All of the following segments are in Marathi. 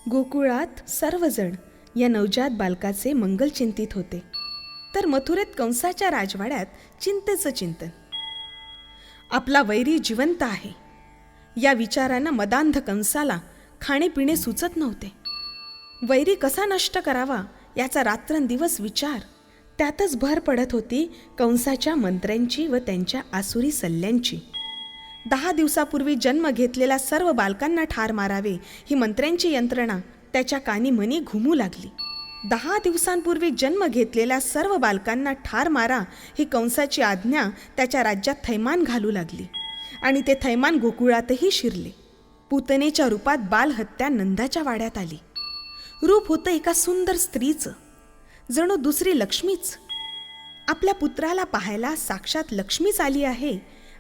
गोकुळात सर्वजण या नवजात बालकाचे मंगल चिंतित होते, तर मथुरेत कंसाच्या राजवाड्यात चिंतेचं चिंतन. आपला वैरी जिवंत आहे या विचारानं मदांध कंसाला खाणेपिणे सुचत नव्हते. वैरी कसा नष्ट करावा याचा रात्रंदिवस विचार, त्यातच भर पडत होती कंसाच्या मंत्र्यांची व त्यांच्या आसुरी सल्ल्यांची. 10 दिवसापूर्वी जन्म घेतलेल्या सर्व बालकांना ठार मारावे ही मंत्र्यांची यंत्रणा त्याच्या कानी मनी घुमू लागली. 10 दिवसांपूर्वी जन्म घेतलेल्या सर्व बालकांना ठार मारा ही कंसाची आज्ञा त्याच्या राज्यात थैमान घालू लागली आणि ते थैमान गोकुळातही शिरले. पूतनेच्या रूपात बालहत्या नंदाच्या वाड्यात आली. रूप होतं एका सुंदर स्त्रीचं, जणू दुसरी लक्ष्मीच. आपल्या पुत्राला पाहायला साक्षात लक्ष्मीच आली आहे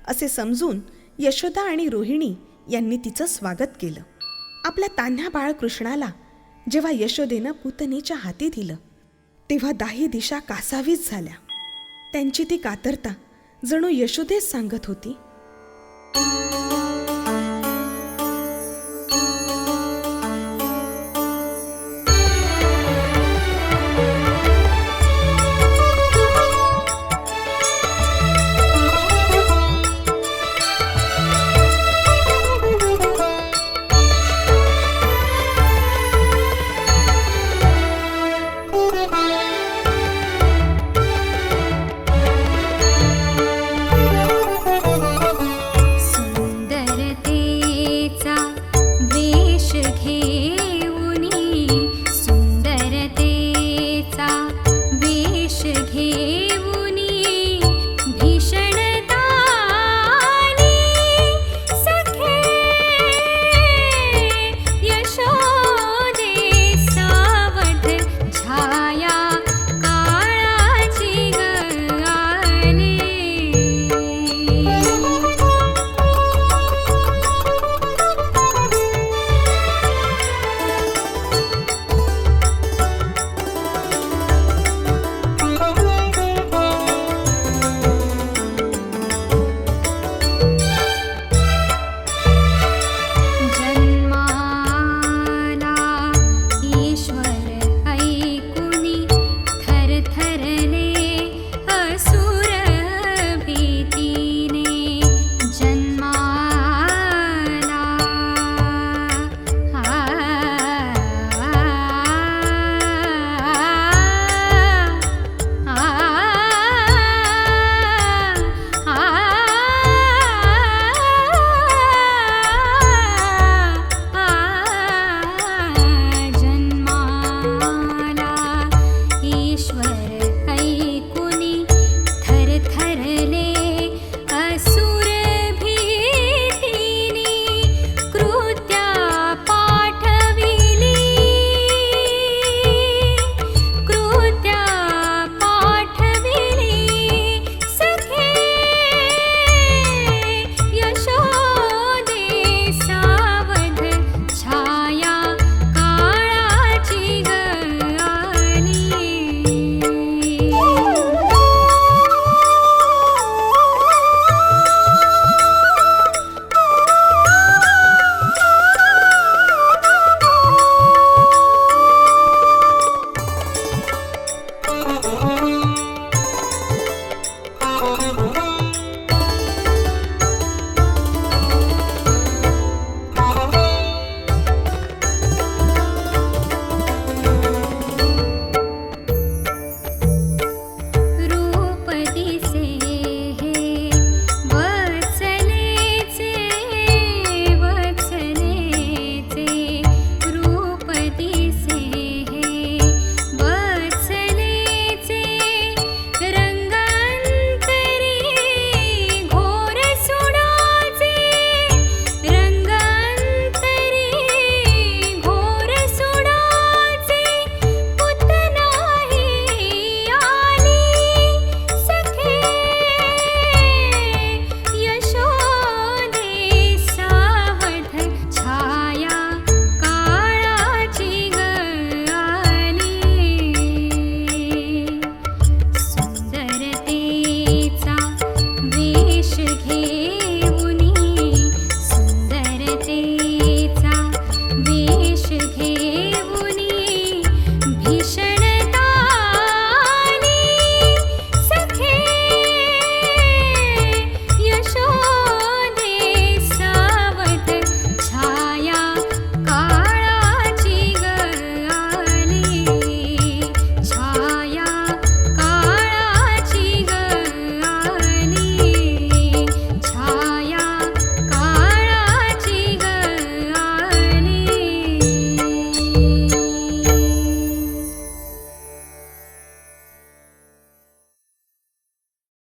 असे समजून यशोदा आणि रोहिणी यांनी तिचं स्वागत केलं. आपल्या तान्ह्या बाळकृष्णाला जेव्हा यशोदेनं पूतनेच्या हाती दिलं तेव्हा 10 दिशा कासावीस झाल्या. त्यांची ती कातरता जणू यशोदेच सांगत होती,